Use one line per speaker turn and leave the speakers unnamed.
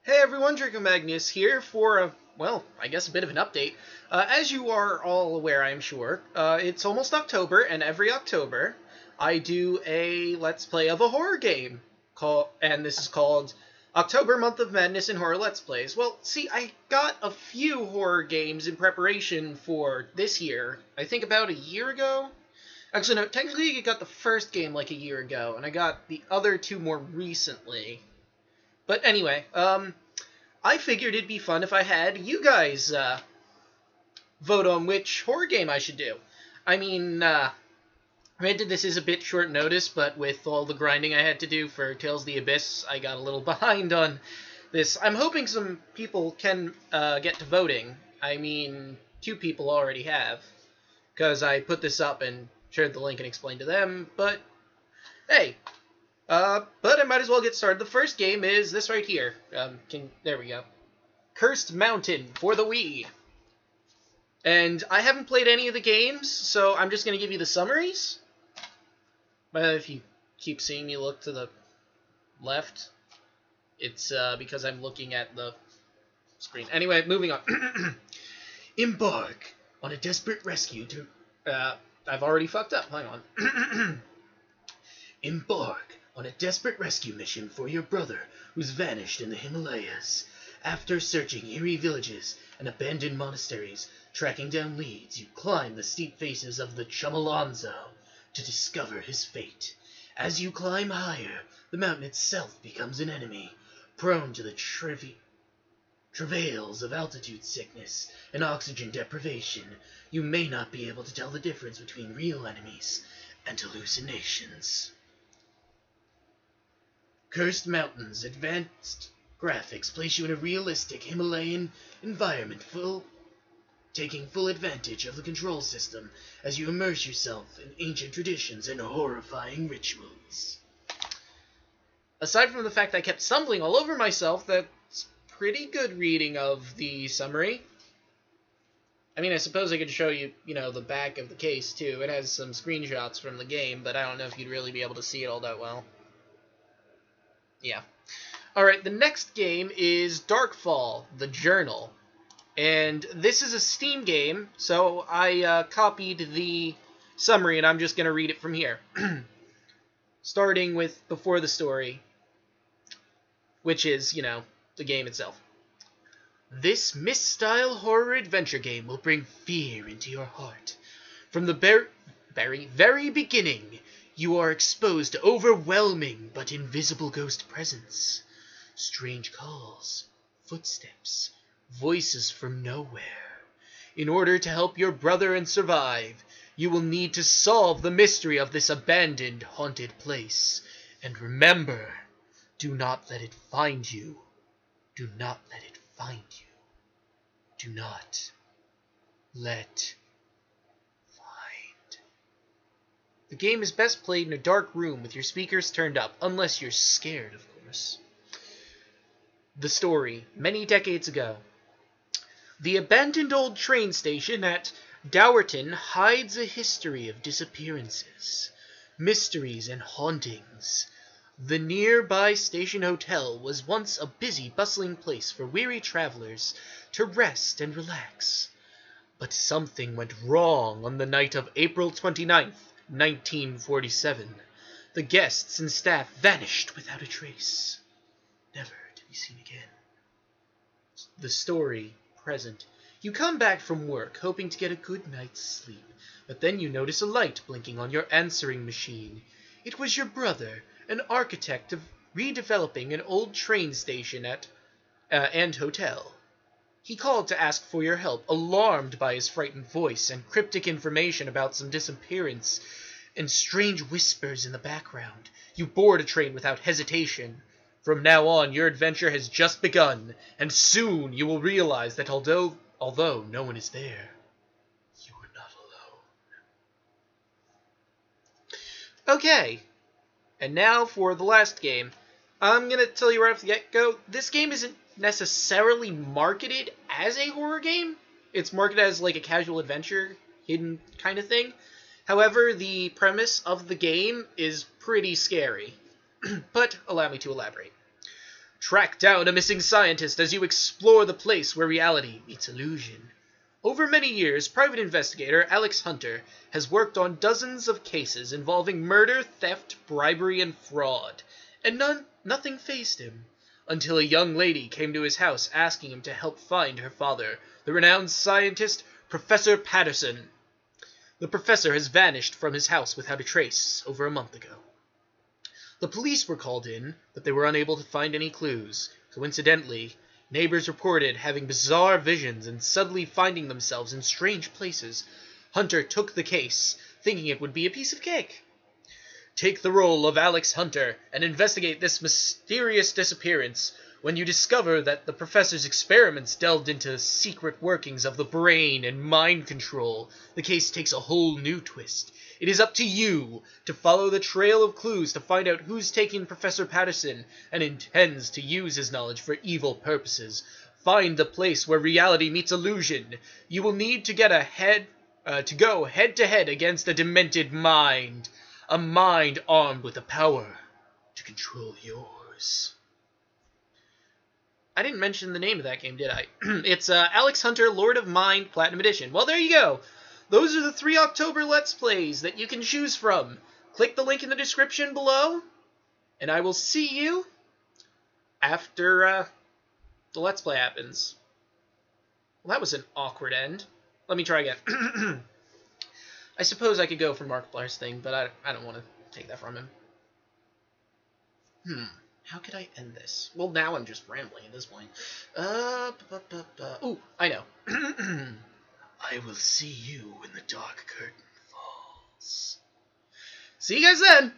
Hey everyone, Draco Magnius here for I guess a bit of an update. As you are all aware, I'm sure, it's almost October, and every October I do a Let's Play of a horror game, and this is called October Month of Madness in Horror Let's Plays. Well, see, I got a few horror games in preparation for this year, I think about a year ago? Actually, no, technically I got the first game like a year ago, and I got the other two more recently. But anyway, I figured it'd be fun if I had you guys vote on which horror game I should do. I mean, granted this is a bit short notice, but with all the grinding I had to do for Tales of the Abyss, I got a little behind on this. I'm hoping some people can get to voting. I mean, 2 people already have, because I put this up and shared the link and explained to them, but hey, but I might as well get started. The first game is this right here. There we go. Cursed Mountain for the Wii. And I haven't played any of the games, so I'm just going to give you the summaries. But if you keep seeing me look to the left, it's because I'm looking at the screen. Anyway, moving on. Embark on a desperate rescue to... I've already fucked up. Hang on. Embark on a desperate rescue mission for your brother who's vanished in the Himalayas. After searching eerie villages and abandoned monasteries, tracking down leads, you climb the steep faces of the Chamalanzo to discover his fate. As you climb higher, the mountain itself becomes an enemy, prone to the travails of altitude sickness and oxygen deprivation. You may not be able to tell the difference between real enemies and hallucinations. Cursed Mountain's advanced graphics place you in a realistic Himalayan environment, taking full advantage of the control system as you immerse yourself in ancient traditions and horrifying rituals. Aside from the fact that I kept stumbling all over myself, that's pretty good reading of the summary. I mean, I suppose I could show you, the back of the case, too. It has some screenshots from the game, but I don't know if you'd really be able to see it all that well. Yeah. Alright, the next game is Darkfall, The Journal. And this is a Steam game, so I copied the summary, and I'm just going to read it from here. Starting with Before the Story, which is, the game itself. This Mist-style horror adventure game will bring fear into your heart. From the very beginning, you are exposed to overwhelming but invisible ghost presence. Strange calls, footsteps, voices from nowhere. In order to help your brother and survive, you will need to solve the mystery of this abandoned, haunted place. And remember, do not let it find you. Do not let it find you. Do not let find. The game is best played in a dark room with your speakers turned up, unless you're scared, of course. The story, many decades ago. The abandoned old train station at Dowerton hides a history of disappearances, mysteries, and hauntings. The nearby station hotel was once a busy, bustling place for weary travelers to rest and relax. But something went wrong on the night of April 29th, 1947. The guests and staff vanished without a trace, never to be seen again. The story, present. You come back from work, hoping to get a good night's sleep, but then you notice a light blinking on your answering machine. It was your brother, an architect of redeveloping an old train station and hotel. He called to ask for your help, alarmed by his frightened voice and cryptic information about some disappearance and strange whispers in the background. You board a train without hesitation. From now on, your adventure has just begun, and soon you will realize that although no one is there, you are not alone. Okay, and now for the last game. I'm going to tell you right off the get-go, this game isn't necessarily marketed as a horror game. It's marketed as like a casual adventure, hidden kind of thing. However, the premise of the game is pretty scary. But allow me to elaborate. Track down a missing scientist as you explore the place where reality meets illusion. Over many years, private investigator Alex Hunter has worked on dozens of cases involving murder, theft, bribery, and fraud, and nothing fazed him, until a young lady came to his house asking him to help find her father, the renowned scientist Professor Patterson. The professor has vanished from his house without a trace over a month ago. The police were called in, but they were unable to find any clues. Coincidentally, neighbors reported having bizarre visions and suddenly finding themselves in strange places. Hunter took the case, thinking it would be a piece of cake. Take the role of Alex Hunter and investigate this mysterious disappearance. When you discover that the professor's experiments delved into secret workings of the brain and mind control, the case takes a whole new twist. It is up to you to follow the trail of clues to find out who's taking Professor Patterson and intends to use his knowledge for evil purposes. Find the place where reality meets illusion. You will need to go head-to-head against a demented mind. A mind armed with the power to control yours. I didn't mention the name of that game, did I? It's Alex Hunter Lord of Mind Platinum Edition. Well, there you go. Those are the 3 October Let's Plays that you can choose from. Click the link in the description below, and I will see you after the Let's Play happens. Well, that was an awkward end. Let me try again. I suppose I could go for Markiplier's thing, but I don't want to take that from him. How could I end this? Well, now I'm just rambling at this point. Ooh, I know. I will see you when the dark curtain falls. See you guys then!